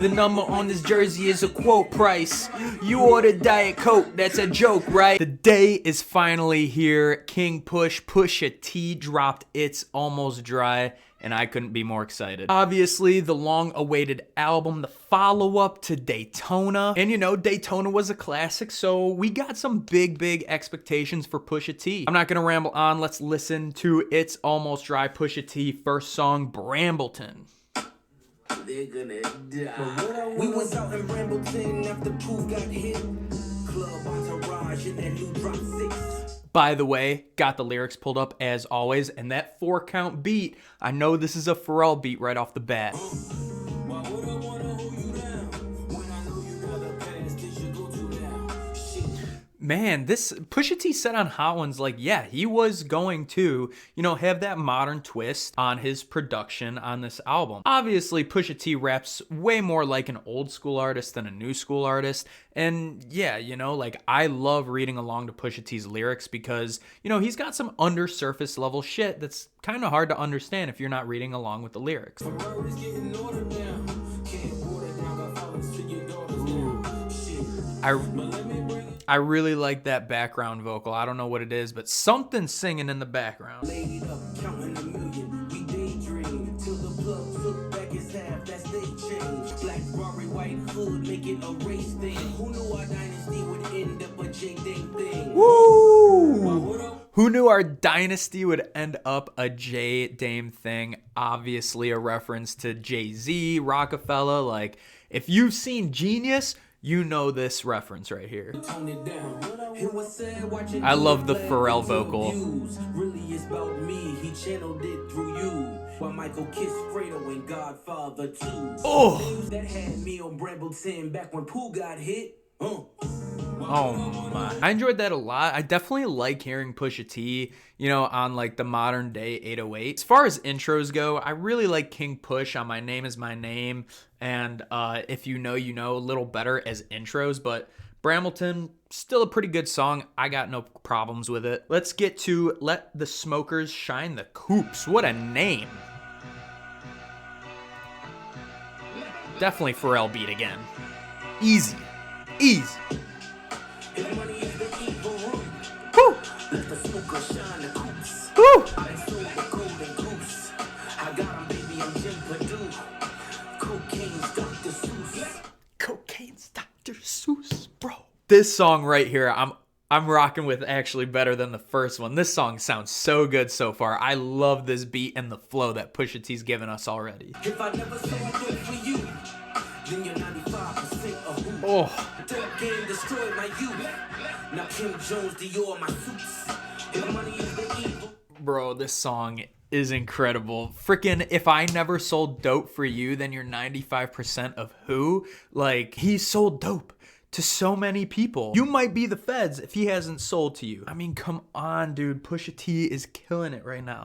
The number on this jersey is a quote price. You ordered Diet Coke, that's a joke, right? The day is finally here. King Pusha T dropped It's Almost Dry, and I couldn't be more excited. Obviously, the long-awaited album, the follow-up to Daytona. And you know, Daytona was a classic, so we got some big expectations for Pusha T. I'm not gonna ramble on, let's listen to It's Almost Dry, Pusha T, first song, Brambleton. They're gonna die. We was out in Brambleton after Pooh got hit. Club entourage in that new drop 6. By the way, got the lyrics pulled up as always, and that 4-count beat, I know this is a Pharrell beat right off the bat. Why would I wanna hold you down when I know you got a past that you go to now? Shit. Man, this Pusha T said on Hot Ones, like, yeah, he was going to, you know, have that modern twist on his production on this album. Obviously, Pusha T raps way more like an old school artist than a new school artist. And yeah, you know, like, I love reading along to Pusha T's lyrics because, you know, he's got some undersurface level shit that's kind of hard to understand if you're not reading along with the lyrics. Ferrari's getting ordered down. Can't water down, got violence to your daughters now. Shit. But let me bring I really like that background vocal. I don't know what it is, but something's singing in the background. laid up, counting a million. We daydream till the plug took back his half. That's they change. Black Rory, white hood, make it a race thing. Who knew our dynasty would end up a J Dame thing? Woo! Who knew our dynasty would end up a J Dame thing? Obviously a reference to Jay-Z, Rockefeller. Like, if you've seen Genius, you know this reference right here. Tone it down. It was sad watching I love the black Pharrell into vocal. views. Really it's about me. He channeled it through you. While Michael kissed Fredo and Godfather too. Oh. Things that had me on Brambleton back when Pooh got hit. Oh my. I enjoyed that a lot. I definitely like hearing Pusha T, you know, on like the modern day 808. As far as intros go, I really like King Push on My Name Is My Name and If You Know, You Know a little better as intros, but Brambleton, still a pretty good song. I got no problems with it. Let's get to Let the Smokers Shine the Coupes. What a name. Definitely Pharrell beat again. Easy. Easy. If money is the evil root, Woo! let the smoker shine the Coupes. Woo! I sold the golden goose. I got 'em, baby, I'm Jim Purdue. Cocaine's Dr. Seuss. Cocaine's Dr. Seuss, bro. This song right here, I'm rocking with actually better than the first one. This song sounds so good so far. I love this beat and the flow that Pusha T's given us already. If I never sold dope for you, then you're 95% of who? Oh. Dope game destroyed my youth. Now Kim Jones, Dior, my suits. If money is the evil. Bro, this song is incredible. Freaking, if I never sold dope for you, then you're 95% of who? Like, he sold dope to so many people. You might be the feds if he hasn't sold to you. I mean, come on, dude. Pusha T is killing it right now.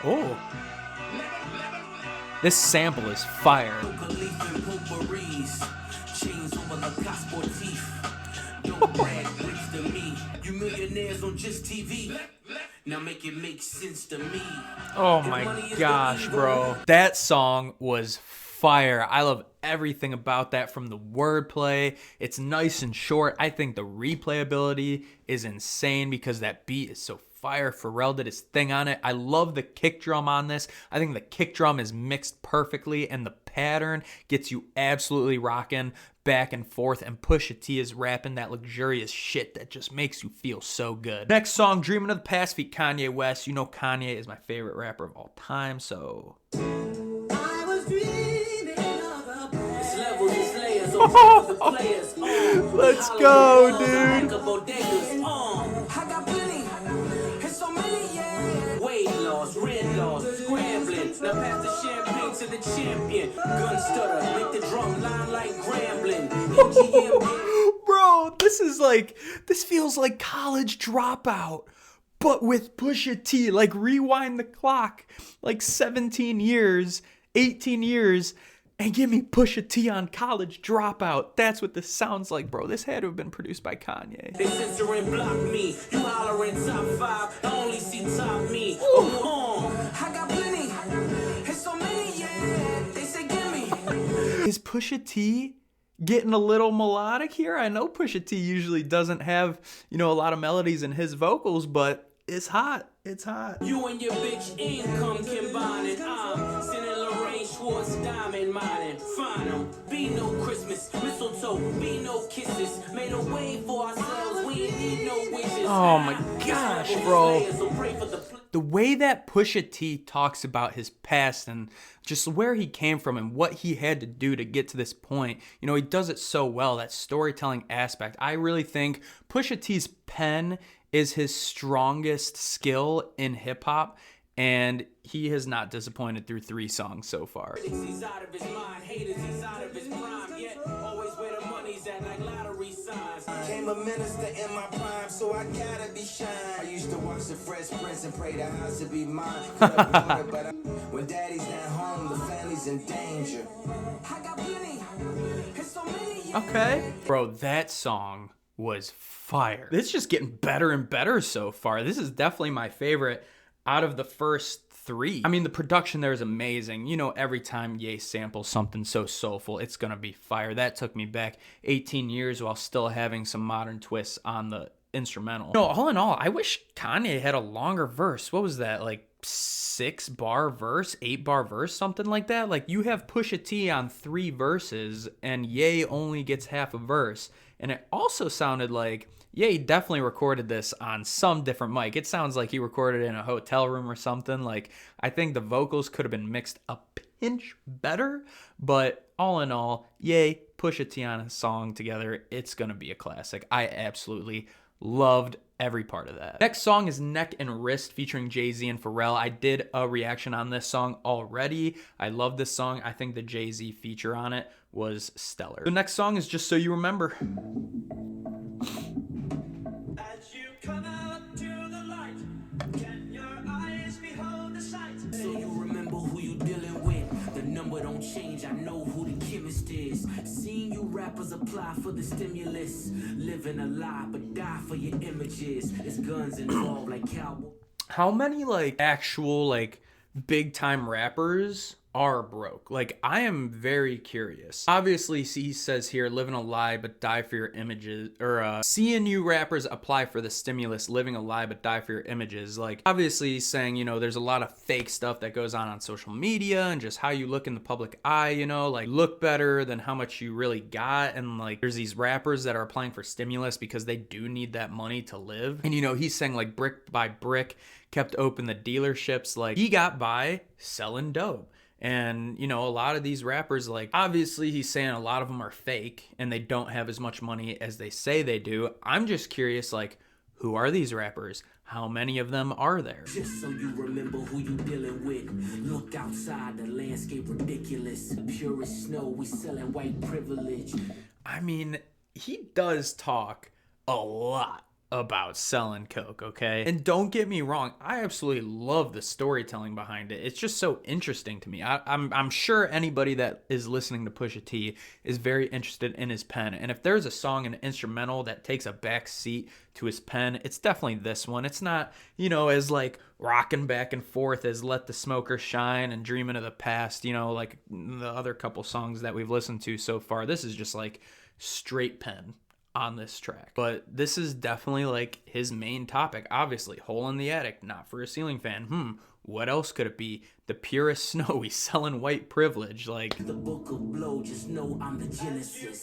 Oh. This sample is fire. Chains over Lacoste sportif. Don't brag rich to me. You millionaires on just TV. Now make it make sense to me. Oh my gosh, bro. That song was fire. I love everything about that, from the wordplay. It's nice and short. I think the replayability is insane because that beat is so fire. Pharrell did his thing on it. I love the kick drum on this. I think the kick drum is mixed perfectly and the pattern gets you absolutely rocking back and forth, and Pusha T is rapping that luxurious shit that just makes you feel so good. Next song, Dreamin of the Past feat. Kanye West. You know Kanye is my favorite rapper of all time, so I was dreaming of the past. It's levels, it's layers, on the players. let's go, dude. I got plenty. It's so many, yeah. Weight loss, red loss, scrambling. Now pass the champagne to the champion. Gun stutter, make the drum line like Grambling. Bro, this feels like College Dropout, but with Pusha T. Like, rewind the clock like 17 years, 18 years, and give me Pusha T on College Dropout. That's what this sounds like, bro. This had to have been produced by Kanye. They censor and block me. You hollering top 5, I only see top me. I got plenty. It's so many, yeah. Is Pusha T getting a little melodic here? I know Pusha T usually doesn't have, a lot of melodies in his vocals, but it's hot. It's hot. You and your bitch income combining. I'm sending Lorraine Schwartz diamond mining. Final, be no Christmas, mistletoe, be no kisses. Made a way for ourselves, we ain't need no wishes. Oh my gosh, bro. The way that Pusha T talks about his past and just where he came from and what he had to do to get to this point, he does it so well, that storytelling aspect. I really think Pusha T's pen is his strongest skill in hip hop, and he has not disappointed through 3 songs so far. He's out of his mind, haters, he's out of his prime, yet always where the money's at like lottery signs. Came a minister in my prime, so I gotta be shine. I used to watch the Fresh Prince and pray the house to be mine. But when daddy's not home, the family's in danger. I got plenty. It's so many. Okay. Bro, that song was fire. It's just getting better and better so far. This is definitely my favorite out of the first 3. I mean, the production there is amazing. Every time Ye samples something so soulful, it's gonna be fire. That took me back 18 years while still having some modern twists on the instrumental. All in all, I wish Kanye had a longer verse. What was that, like 6-bar verse, 8-bar verse, something like that? Like, you have Pusha T on 3 verses and Ye only gets half a verse. And it also sounded like Ye definitely recorded this on some different mic. It sounds like he recorded it in a hotel room or something. Like, I think the vocals could have been mixed a pinch better, but all in all, Ye, Pusha T on a song together, it's gonna be a classic. I absolutely loved every part of that. Next song is Neck and Wrist featuring Jay-Z and Pharrell. I did a reaction on this song already. I love this song. I think the Jay-Z feature on it was stellar. The next song is Just So You Remember. As you come out to the light, can your eyes behold the sight? So you remember who you dealing with. The number don't change, I know who the chemist is. Seeing you rappers apply for the stimulus. Living a lie, but die for your images. It's guns involved like cowboy. How many actual big time rappers are broke? I am very curious. Obviously, he says here, living a lie but die for your images, or seeing you rappers apply for the stimulus, living a lie but die for your images. Obviously he's saying, there's a lot of fake stuff that goes on social media and just how you look in the public eye, look better than how much you really got. And there's these rappers that are applying for stimulus because they do need that money to live. And he's saying brick by brick kept open the dealerships. He got by selling dope. And, a lot of these rappers, obviously he's saying a lot of them are fake and they don't have as much money as they say they do. I'm just curious, who are these rappers? How many of them are there? Just so you remember who you dealing with. Look outside, the landscape ridiculous. The purest snow, we selling white privilege. I mean, he does talk a lot about selling coke, okay? And don't get me wrong, I absolutely love the storytelling behind it. It's just so interesting to me. I'm sure anybody that is listening to Pusha T is very interested in his pen. And if there's a song and instrumental that takes a back seat to his pen, it's definitely this one. It's not, as rocking back and forth as Let the Smoker Shine and Dreamin' of the Past, like the other couple songs that we've listened to so far. This is just straight pen on this track. But this is definitely his main topic. Obviously, hole in the attic, not for a ceiling fan. What else could it be? The purest snow, he's selling white privilege. The book of blow, just know I'm the genesis.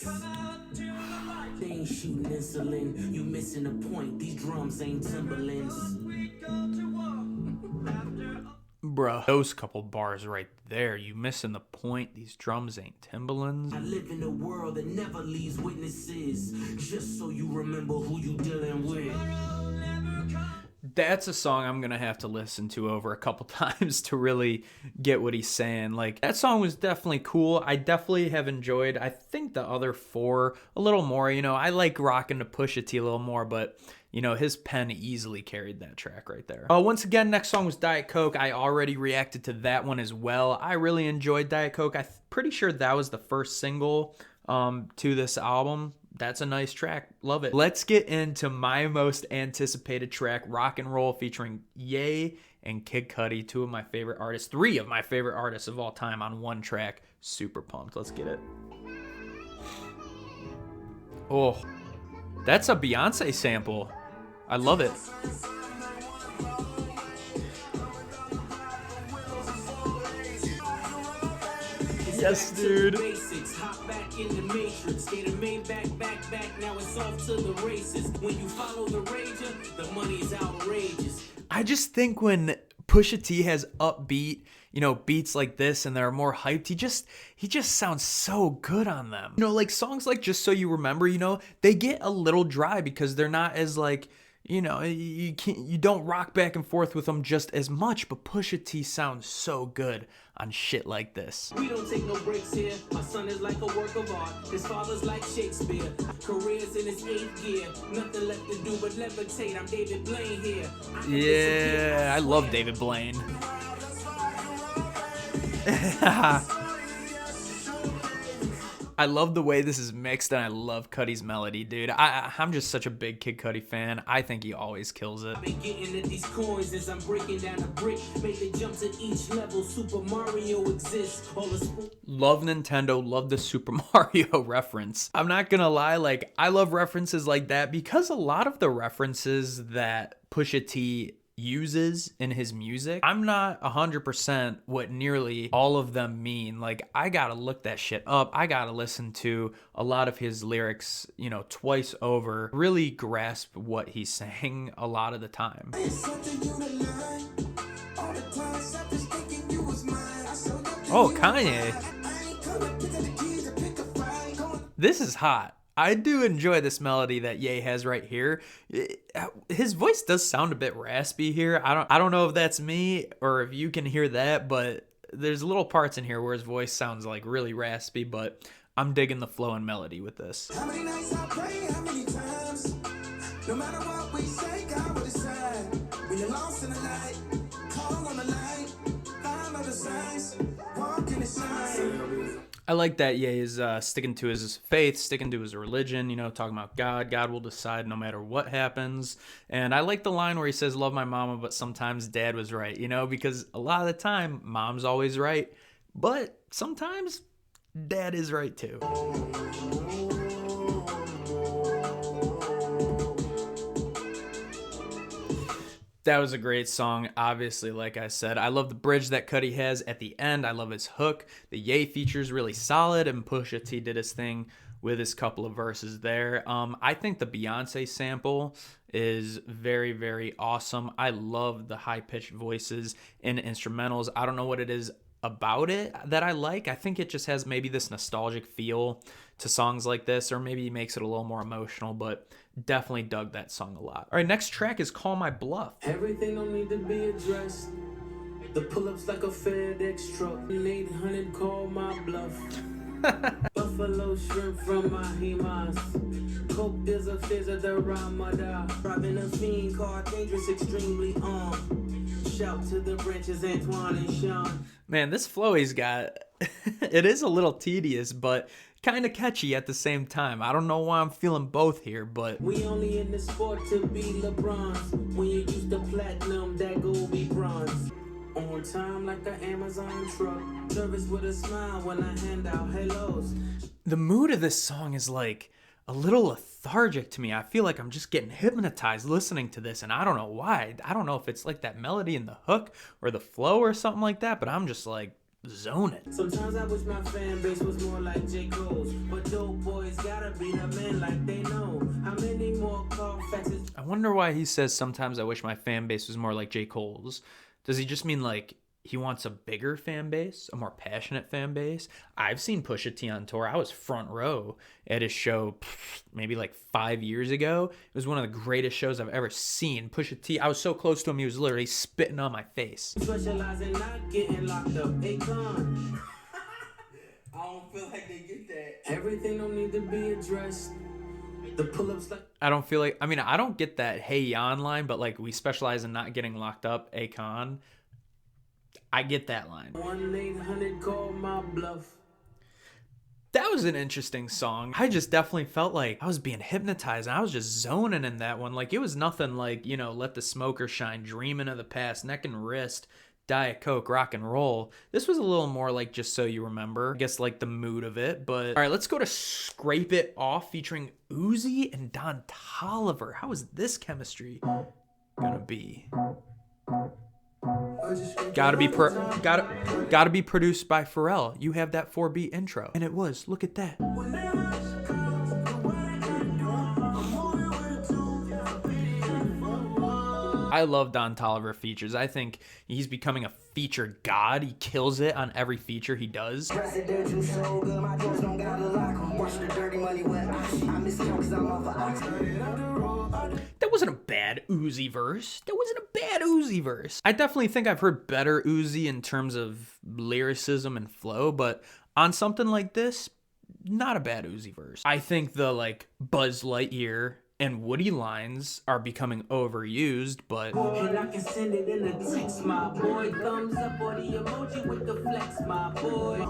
They ain't shooting insulin, you missing the point. These drums ain't Timberlands. Bruh, those couple bars right there, you missing the point. These drums ain't Timberlands. I live in a world that never leaves witnesses. Just so you remember who you dealing with. That's a song I'm gonna have to listen to over a couple times to really get what he's saying. That song was definitely cool. I definitely have enjoyed, I think, the other 4 a little more. I like rocking to Pusha T a little more, but his pen easily carried that track right there. Once again, next song was Diet Coke. I already reacted to that one as well. I really enjoyed Diet Coke. I'm pretty sure that was the first single to this album. That's a nice track. Love it. Let's get into my most anticipated track, Rock and Roll, featuring Ye and Kid Cudi, two of my favorite artists, three of my favorite artists of all time on one track. Super pumped. Let's get it. Oh, that's a Beyonce sample. I love it. Yes, dude. Hop back in the matrix, get a main back, now it's off to the races. When you follow the rager, the money's outrageous. I just think when Pusha T has upbeat, beats like this and they're more hyped, he just sounds so good on them. Like songs like Just So You Remember, they get a little dry because they're not as like, you don't rock back and forth with them just as much, but Pusha T sounds so good on shit like this. We don't take no breaks here. My son is like a work of art. His father's like Shakespeare. Career's in his 8th year. Nothing left to do but levitate. I'm David Blaine here. Yeah, I love David Blaine. I love the way this is mixed, and I love Cudi's melody, dude. I'm just such a big Kid Cudi fan. I think he always kills it. I've been getting at these coins as I'm breaking down a brick. Make the jumps at each level. Super Mario exists. Love Nintendo, love the Super Mario reference. I'm not gonna lie, like, I love references like that because a lot of the references that Pusha T uses in his music, I'm not 100% what nearly all of them mean. Like, I gotta look that shit up. I gotta listen to a lot of his lyrics, twice over, really grasp what he's saying a lot of the time. Oh, Kanye. This is hot. I do enjoy this melody that Ye has right here. His voice does sound a bit raspy here. I don't know if that's me or if you can hear that, but there's little parts in here where his voice sounds like really raspy, but I'm digging the flow and melody with this. How many nights I pray, how many times? No matter what we say, God will decide. When you're lost in the night, call on the light, find all the signs, walk in the shine. I like that Ye is sticking to his faith, sticking to his religion, talking about God. God will decide no matter what happens. And I like the line where he says, love my mama, but sometimes dad was right, because a lot of the time, mom's always right. But sometimes dad is right too. That was a great song. Obviously, like I said, I love the bridge that Cudi has at the end. I love his hook. The Ye feature's really solid, and Pusha T did his thing with his couple of verses there. I think the Beyonce sample is very, very awesome. I love the high-pitched voices in instrumentals. I don't know what it is about it that I like. I think it just has maybe this nostalgic feel to songs like this, or maybe makes it a little more emotional, but definitely dug that song a lot. All right, next track is Call My Bluff. Everything don't need to be addressed. The pull-ups like a FedEx truck. 800 call my bluff. Buffalo shrimp from my Himas. Coke there's a fizz of the Ramadan. Driving a fiend car, dangerous, extremely Shout to the branches, Antoine and Sean. Man, this flow he's got, it is a little tedious, but kind of catchy at the same time. I don't know why I'm feeling both here, but we only in the sport to be LeBron's. When you use the platinum, that go be bronze. On time like an Amazon truck. Service with a smile when I hand out hellos. The mood of this song is like a little lethargic to me. I feel like I'm just getting hypnotized listening to this, and I don't know why. I don't know if it's like that melody in the hook or the flow or something like that, but I'm just like zoning. Sometimes I wish my fan base was more like J. Cole's, but dope boys gotta be the men like they know. How many more call faxes? I wonder why he says sometimes I wish my fan base was more like J. Cole's. Does he just mean like he wants a bigger fan base, a more passionate fan base? I've seen Pusha T on tour. I was front row at his show maybe like 5 years ago. It was one of the greatest shows I've ever seen. Pusha T, I was so close to him, he was literally spitting on my face. Specialize in not getting locked up. Akon. I don't feel like they get that. Everything don't need to be addressed. The pull-ups like I don't feel like, I mean, I don't get that hey Yon line, but like we specialize in not getting locked up, Akon. I get that line. 1-800 call my bluff. That was an interesting song. I just definitely felt like I was being hypnotized and I was just zoning in that one. Like, it was nothing like, you know, Let the Smoker Shine, Dreamin' of the Past, Neck and Wrist, Diet Coke, Rock and Roll. This was a little more like Just So You Remember. I guess like the mood of it. But all right, let's go to Scrape It Off featuring Uzi and Don Toliver. How is this chemistry gonna be? Gotta be produced by Pharrell. You have that 4-beat intro. And it was. Look at that. I love Don Toliver features. I think he's becoming a feature god. He kills it on every feature he does. That wasn't a bad Uzi verse. I definitely think I've heard better Uzi in terms of lyricism and flow, but on something like this, not a bad Uzi verse. I think the like Buzz Lightyear and Woody lines are becoming overused, but And I can send it in a text, my boy. Thumbs up or the emoji with the flex, my boy.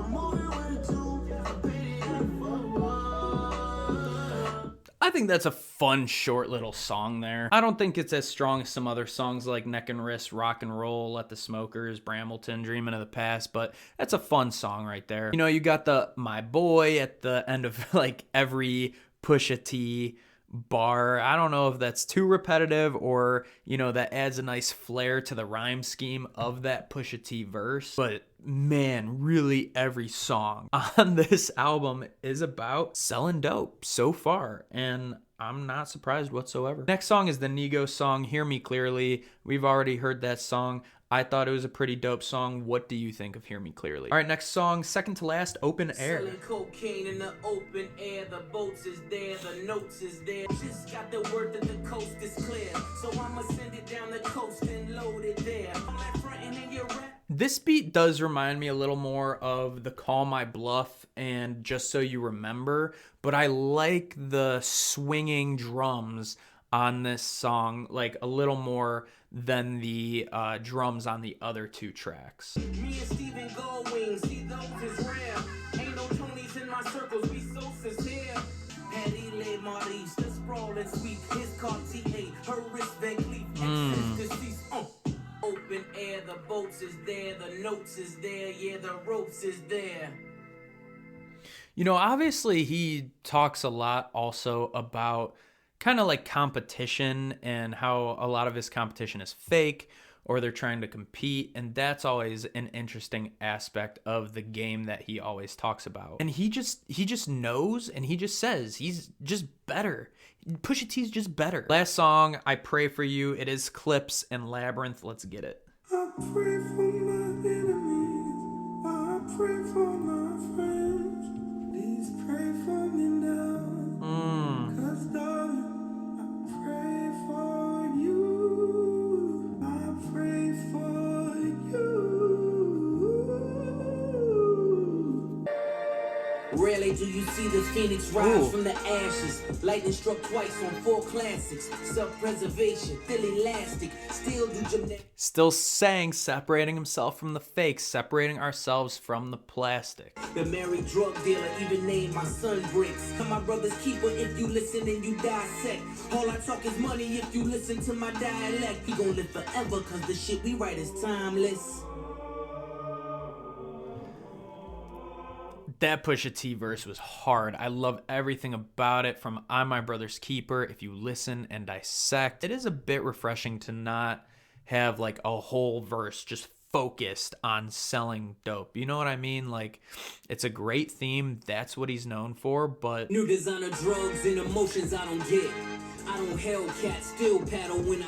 I think that's a fun, short little song there. I don't think it's as strong as some other songs like Neck and Wrist, Rock and Roll, Let the Smokers, Brambleton, Dreamin' of the Past, but that's a fun song right there. You know, you got the My Boy at the end of like every Pusha T bar. I don't know if that's too repetitive or, you know, that adds a nice flair to the rhyme scheme of that Pusha T verse. But man, really every song on this album is about selling dope so far, and I'm not surprised whatsoever. Next song is the Nigo song, Hear Me Clearly. We've already heard that song. I thought it was a pretty dope song. What do you think of Hear Me Clearly? All right, next song, second to last, Open Air. Selling cocaine in the open air. The boats is there, the notes is there. Just got the word that the coast is clear, so I'ma send it down the coast and load it there. I'm like frontin' in your rap. This beat does remind me a little more of the Call My Bluff and Just So You Remember, but I like the swinging drums on this song like a little more than the drums on the other two tracks. Me and Steven Goldwing, see those is rare. Ain't no Tonys in my circles, we Sosa's here. Patty Le Maurice, the sprawling sweep. His car T8, her wrist Van Cleef. Deceased, open air, the boats is there, the notes is there, yeah, the ropes is there. You know, obviously he talks a lot also about kind of like competition and how a lot of his competition is fake or they're trying to compete, and that's always an interesting aspect of the game that he always talks about. And he just knows, and he just says he's just better. Pusha T's just better. Last song, I Pray For You. It is Clipse and Labyrinth. Let's get it. I pray for my enemies, I pray for my friends. Please pray for me now, 'cause darling, I pray for you, I pray for you. Rarely do you see the phoenix rise from the ashes. Lightning struck twice on 4 classics. Self-preservation, still elastic, still do gymnastics. Still saying separating himself from the fake, separating ourselves from the plastic. The married drug dealer even named my son Bricks. I'm my brother's keeper if you listen and you dissect. All I talk is money if you listen to my dialect. We gon' live forever cause the shit we write is timeless. That Pusha T verse was hard. I love everything about it, from I'm My Brother's Keeper, If You Listen and Dissect. It is a bit refreshing to not have like a whole verse just focused on selling dope. You know what I mean? Like, it's a great theme. That's what he's known for, but New designer drugs and emotions I don't get. I don't Hellcat, still paddle when I...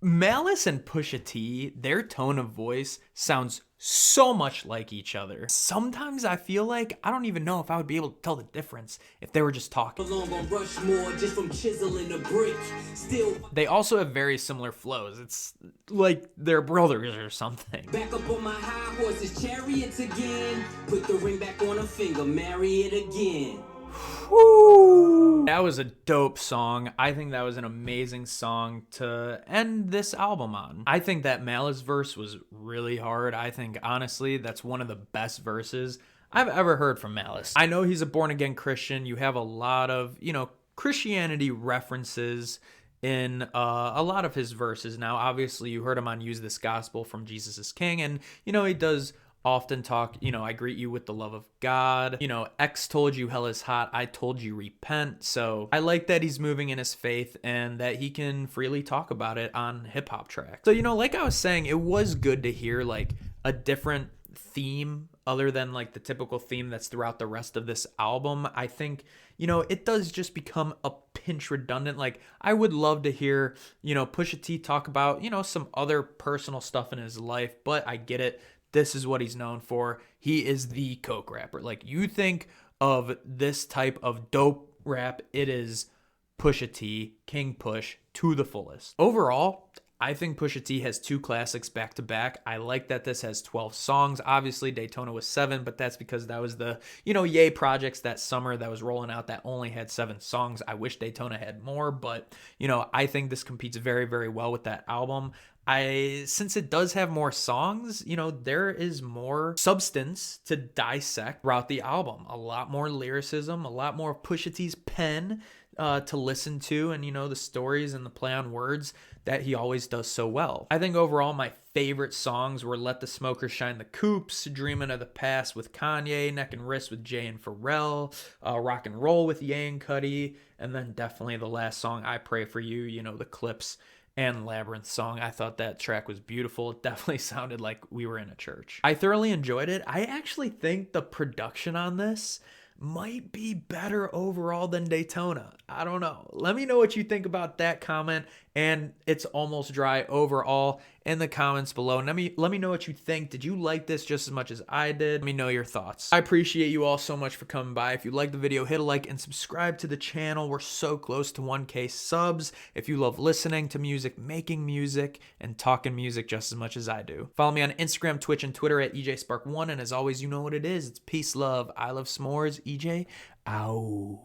Malice and Pusha T, their tone of voice sounds so much like each other. Sometimes I feel like I don't even know if I would be able to tell the difference if they were just talking. belong on Rushmore just from chiseling a brick. Still They also have very similar flows. It's like they're brothers or something. back up on my high horse's chariots again. Put the ring back on her finger, marry it again. Woo! That was a dope song. I think that was an amazing song to end this album on. I think that Malice verse was really hard. I think, honestly, that's one of the best verses I've ever heard from Malice. I know he's a born-again Christian. You have a lot of, Christianity references in a lot of his verses. Now, obviously, you heard him on Use This Gospel from Jesus is King, and, he does often talk, I greet you with the love of God. X told you hell is hot, I told you repent. So I like that he's moving in his faith and that he can freely talk about it on hip hop tracks. So, like I was saying, it was good to hear like a different theme other than like the typical theme that's throughout the rest of this album. I think, it does just become a pinch redundant. Like I would love to hear, Pusha T talk about, some other personal stuff in his life, but I get it. This is what he's known for. He is the coke rapper. Like you think of this type of dope rap, it is Pusha T, King Push to the fullest. Overall, I think Pusha T has 2 classics back to back. I like that this has 12 songs. Obviously, Daytona was 7, but that's because that was the, Ye projects that summer that was rolling out that only had 7 songs. I wish Daytona had more, but, I think this competes very, very well with that album. Since it does have more songs, there is more substance to dissect throughout the album. A lot more lyricism, a lot more Pusha T's pen to listen to, and the stories and the play on words that he always does so well. I think overall my favorite songs were Let the Smokers Shine the Coupes, Dreamin of the Past with Kanye, Neck and Wrist with Jay and Pharrell, Rock and Roll with Ye and Cudi, and then definitely the last song, I Pray For You, the Clipse and Labyrinth song. I thought that track was beautiful. It definitely sounded like we were in a church. I thoroughly enjoyed it. I actually think the production on this might be better overall than Daytona. I don't know. Let me know what you think about that comment, and It's Almost Dry overall in the comments below. Let me know what you think. Did you like this just as much as I did? Let me know your thoughts. I appreciate you all so much for coming by. If you liked the video, hit a like and subscribe to the channel. We're so close to 1K subs. If you love listening to music, making music, and talking music just as much as I do. Follow me on Instagram, Twitch, and Twitter at EJSpark1. And as always, you know what it is. It's peace, love. I love s'mores. EJ, out.